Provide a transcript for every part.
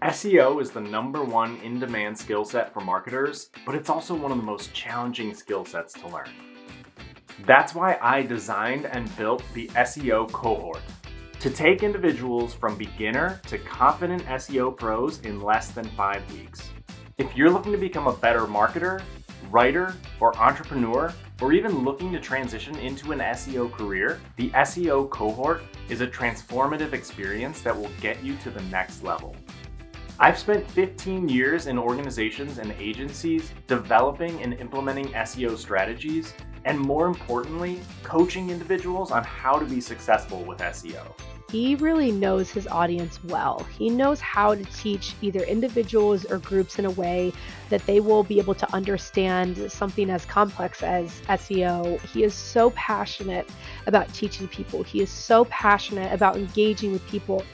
SEO is the #1 in-demand skill set for marketers, but it's also one of the most challenging skill sets to learn. That's why I designed and built the SEO Cohort to take individuals from beginner to confident SEO pros in less than 5 weeks. If you're looking to become a better marketer, writer, or entrepreneur, or even looking to transition into an SEO career, the SEO Cohort is a transformative experience that will get you to the next level. I've spent 15 years in organizations and agencies developing and implementing SEO strategies, and more importantly, coaching individuals on how to be successful with SEO. He really knows his audience well. He knows how to teach either individuals or groups in a way that they will be able to understand something as complex as SEO. He is so passionate about teaching people. He is so passionate about engaging with people.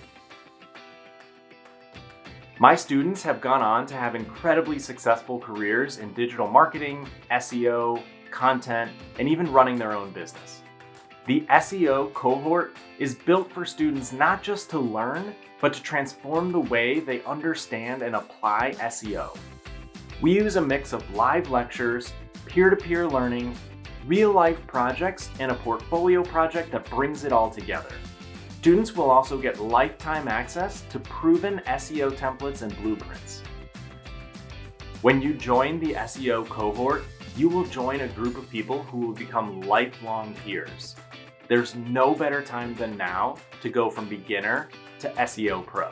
My students have gone on to have incredibly successful careers in digital marketing, SEO, content, and even running their own business. The SEO Cohort is built for students not just to learn, but to transform the way they understand and apply SEO. We use a mix of live lectures, peer-to-peer learning, real-life projects, and a portfolio project that brings it all together. Students will also get lifetime access to proven SEO templates and blueprints. When you join the SEO Cohort, you will join a group of people who will become lifelong peers. There's no better time than now to go from beginner to SEO pro.